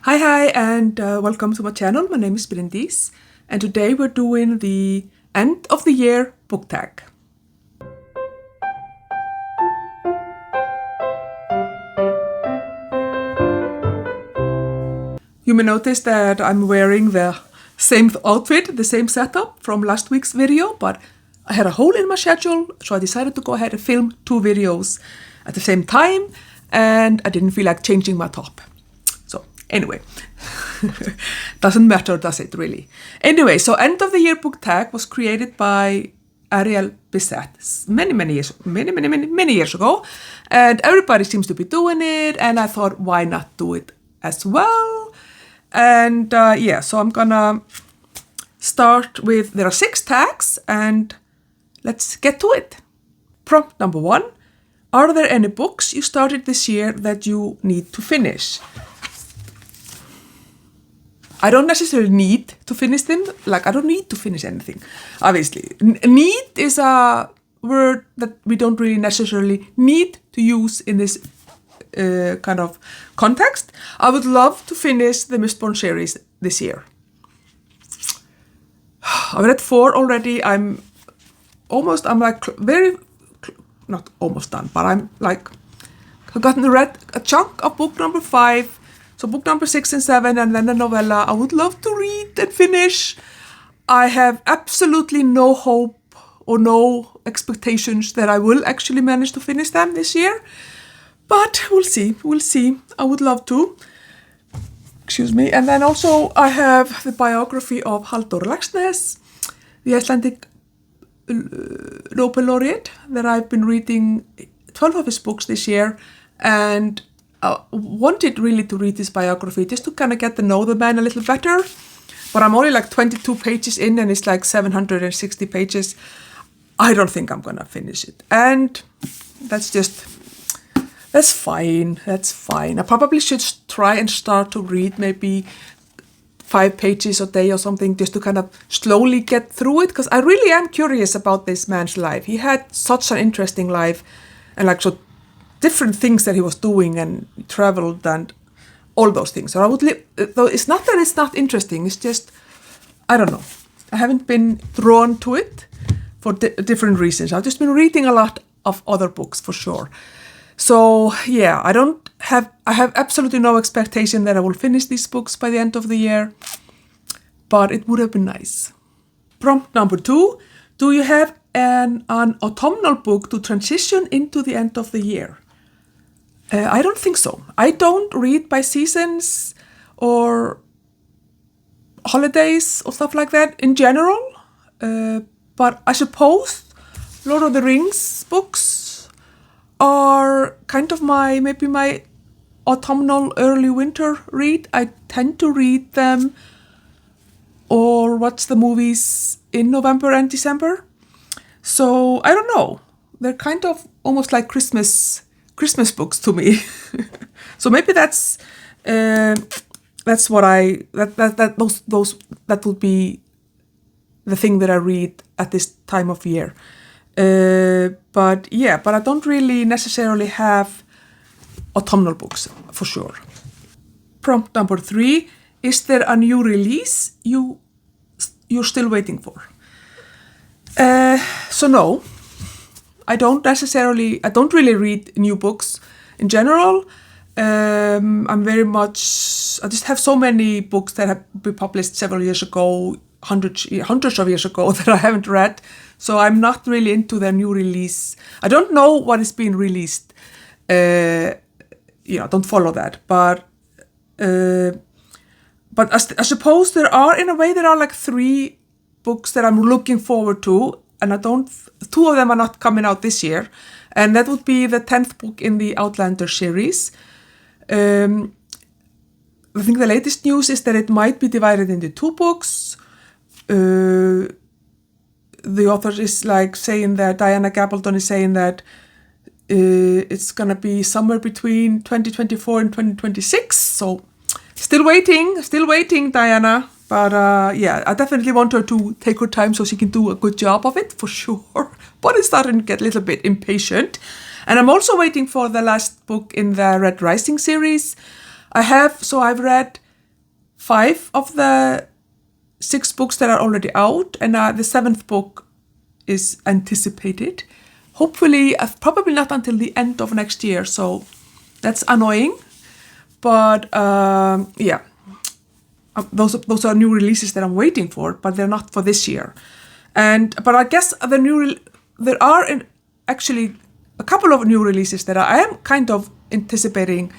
Hi, and welcome to my channel. My name is Bryndís, and today we're doing the end of the year book tag. You may notice that I'm wearing the same outfit, the same setup from last week's video, but I had a hole in my schedule, so I decided to go ahead and film two videos at the same time, and I didn't feel like changing my top. So anyway, doesn't matter, does it really? Anyway, so end of the year book tag was created by Ariel Bissett many years ago, and everybody seems to be doing it, and I thought, why not do it as well? And so I'm gonna start with, there are 6 tags, and let's get to it. Prompt number 1. Are there any books you started this year that you need to finish? I don't necessarily need to finish them. Like, I don't need to finish anything, obviously. Need is a word that we don't really necessarily need to use in this kind of context. I would love to finish the Mistborn series this year. I've read 4 already. I'm not almost done, but I've gotten read a chunk of book number 5. So book number 6 and 7, and then the novella I would love to read and finish. I have absolutely no hope or no expectations that I will actually manage to finish them this year. But we'll see. I would love to. Excuse me. And then also I have the biography of Halldór Laxness, the Icelandic Nobel laureate, that I've been reading 12 of his books this year, and I wanted really to read this biography just to kind of get to know the man a little better. But I'm only like 22 pages in, and it's like 760 pages. I don't think I'm gonna finish it. And that's fine. I probably should try and start to read maybe 5 pages a day or something, just to kind of slowly get through it, because I really am curious about this man's life. He had such an interesting life, and like so different things that he was doing, and he traveled and all those things. So I would though it's not that it's not interesting, it's just, I don't know. I haven't been drawn to it for different reasons. I've just been reading a lot of other books for sure. So yeah, I have absolutely no expectation that I will finish these books by the end of the year, but it would have been nice. Prompt number 2. Do you have an autumnal book to transition into the end of the year? I don't think so. I don't read by seasons or holidays or stuff like that in general, but I suppose Lord of the Rings books are kind of maybe my autumnal early winter read. I tend to read them or watch the movies in November and December. So I don't know. They're kind of almost like Christmas books to me. So maybe that's what that would be the thing that I read at this time of year. But I don't really necessarily have autumnal books for sure. Prompt number 3. Is there a new release you're still waiting for? So no, I don't really read new books in general. I just have so many books that have been published several years ago, hundreds of years ago, that I haven't read. So I'm not really into their new release. I don't know what is being released. I don't follow that. But I suppose there are like 3 books that I'm looking forward to, and 2 of them are not coming out this year, and that would be the 10th book in the Outlander series. I think the latest news is that it might be divided into 2 books. The author is like saying that, Diana Gabaldon is saying that it's gonna be somewhere between 2024 and 2026. So still waiting, Diana. But I definitely want her to take her time so she can do a good job of it, for sure. But it's starting to get a little bit impatient. And I'm also waiting for the last book in the Red Rising series. I've read 5 of the 6 books that are already out, and the 7th book is anticipated. Hopefully, probably not until the end of next year, so that's annoying. But yeah, those are new releases that I'm waiting for, but they're not for this year. But I guess there are actually a couple of new releases that I am kind of anticipating,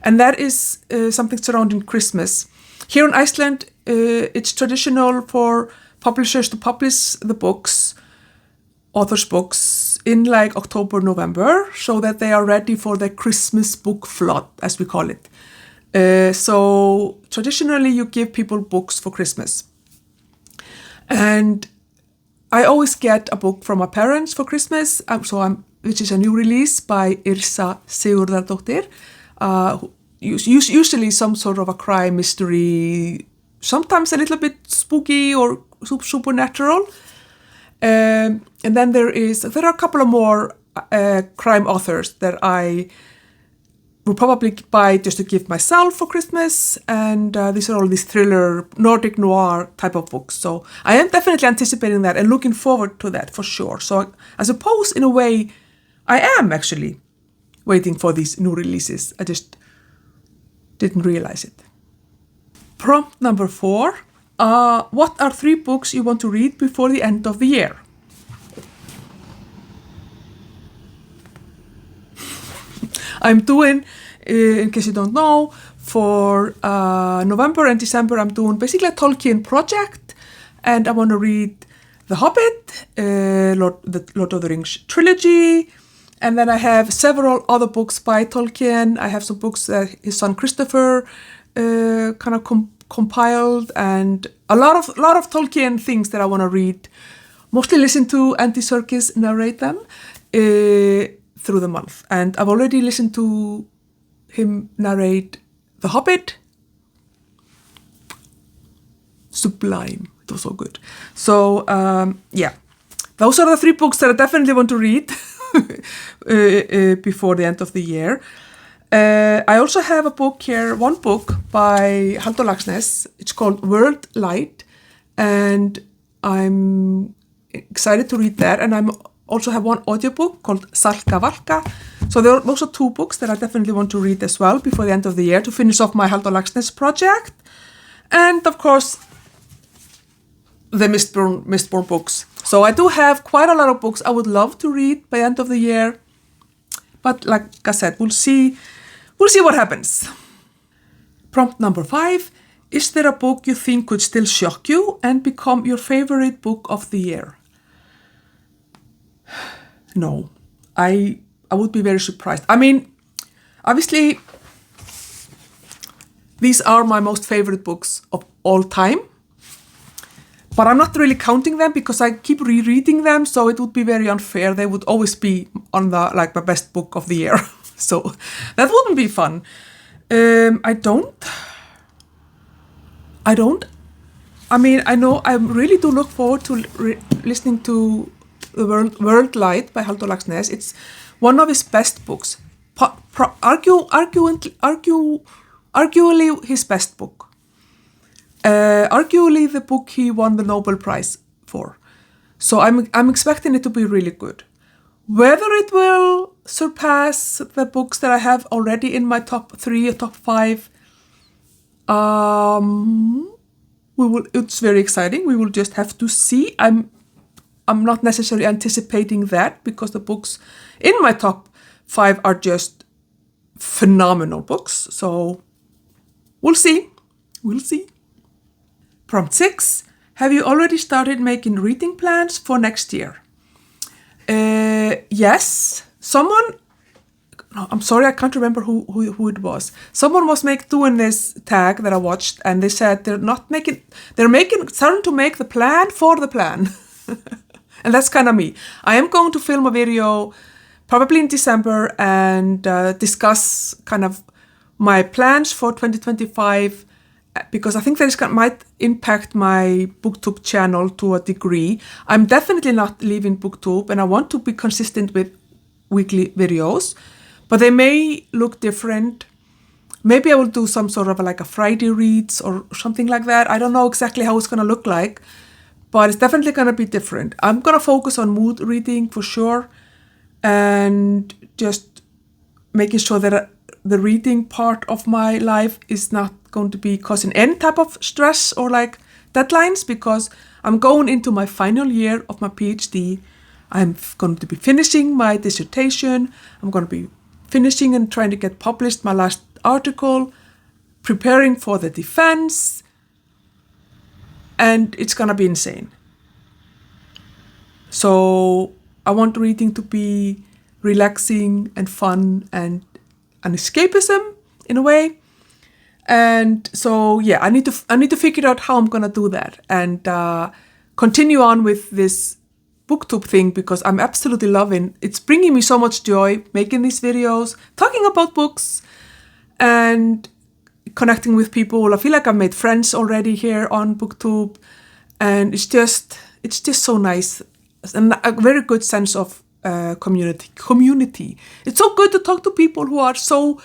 and that is something surrounding Christmas. Here in Iceland, it's traditional for publishers to publish the books, authors' books, in like October, November, so that they are ready for the Christmas book flood, as we call it. So traditionally, you give people books for Christmas. And I always get a book from my parents for Christmas, which is a new release by Yrsa Sigurðardóttir. Usually some sort of a crime mystery, sometimes a little bit spooky or supernatural. And then there are a couple of more crime authors that I will probably buy just to give myself for Christmas, and these are all these thriller, Nordic noir type of books. So I am definitely anticipating that and looking forward to that for sure. So I suppose in a way I am actually waiting for these new releases. I just didn't realize it. Prompt number 4. What are 3 books you want to read before the end of the year? I'm doing, in case you don't know, for November and December, I'm doing basically a Tolkien project, and I want to read The Hobbit, the Lord of the Rings trilogy, and then I have several other books by Tolkien. I have some books that his son Christopher kind of compiled, and a lot of Tolkien things that I want to read. Mostly listen to Andy Serkis narrate them through the month. And I've already listened to him narrate The Hobbit. Sublime. It was so good. So, yeah. Those are the 3 books that I definitely want to read before the end of the year. I also have a book here, one book by Halldór Laxness. It's called World Light, and I'm excited to read that. And I also have one audiobook called Salka Valka. So there are also 2 books that I definitely want to read as well before the end of the year to finish off my Halldór Laxness project. And of course, the Mistborn books. So I do have quite a lot of books I would love to read by the end of the year. But like I said, we'll see what happens. Prompt number 5. Is there a book you think could still shock you and become your favorite book of the year? No. I would be very surprised. I mean, obviously, these are my most favorite books of all time. But I'm not really counting them because I keep rereading them, so it would be very unfair. They would always be on the my best book of the year. So that wouldn't be fun. I mean, I know I really do look forward to listening to The World Light by Halldór Laxness. It's one of his best books. Arguably his best book. Arguably the book he won the Nobel Prize for. So I'm expecting it to be really good. Whether it will surpass the books that I have already in my top 3 or top 5, it's very exciting. We will just have to see. I'm not necessarily anticipating that because the books in my top 5 are just phenomenal books. So we'll see. We'll see. Prompt 6. Have you already started making reading plans for next year? Yes. I'm sorry, I can't remember who it was. Someone was doing this tag that I watched, and they said they're starting to make the plan for the plan. And that's kind of me. I am going to film a video probably in December and discuss kind of my plans for 2025, because I think that might impact my BookTube channel to a degree. I'm definitely not leaving BookTube, and I want to be consistent with weekly videos, but they may look different maybe I will do some sort of like a Friday reads or something like that. I don't know exactly how it's going to look like, but it's definitely going to be different. I'm going to focus on mood reading for sure, and just making sure that the reading part of my life is not going to be causing any type of stress or like deadlines, because I'm going into my final year of my PhD. I'm going to be finishing my dissertation. I'm going to be finishing and trying to get published my last article, preparing for the defense, and it's going to be insane. So I want reading to be relaxing and fun and an escapism in a way. And so yeah, I need to figure out how I'm gonna do that and continue on with this booktube thing, because I'm absolutely loving it's bringing me so much joy making these videos, talking about books and connecting with people. I feel like I've made friends already here on booktube, and it's just so nice and a very good sense of community. It's so good to talk to people who are so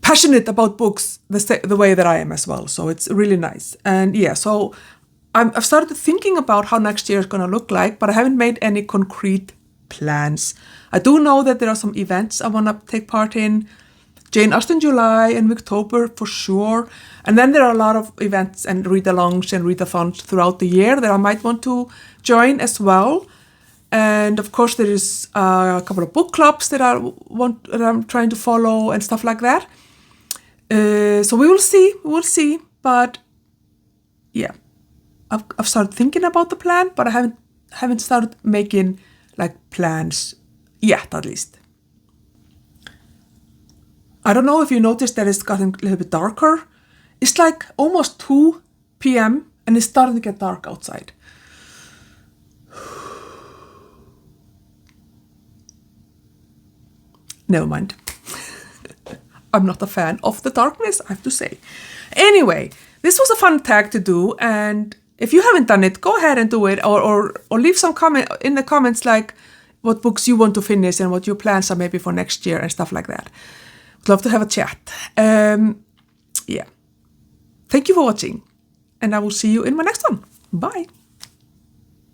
passionate about books the way that I am as well. So it's really nice. And yeah, so I've started thinking about how next year is going to look like, but I haven't made any concrete plans. I do know that there are some events I want to take part in. Jane Austen July and October for sure. And then there are a lot of events and read-alongs and readathons throughout the year that I might want to join as well. And of course there is a couple of book clubs that I'm trying to follow and stuff like that. So we will see. But yeah, I've started thinking about the plan, but I haven't started making like plans yet, at least. I don't know if you noticed that it's gotten a little bit darker. It's like almost 2 p.m. and it's starting to get dark outside. Never mind. I'm not a fan of the darkness, I have to say. Anyway, this was a fun tag to do, and if you haven't done it, go ahead and do it, or leave some comment in the comments like what books you want to finish and what your plans are maybe for next year and stuff like that. I'd love to have a chat. Yeah. Thank you for watching, and I will see you in my next one. Bye.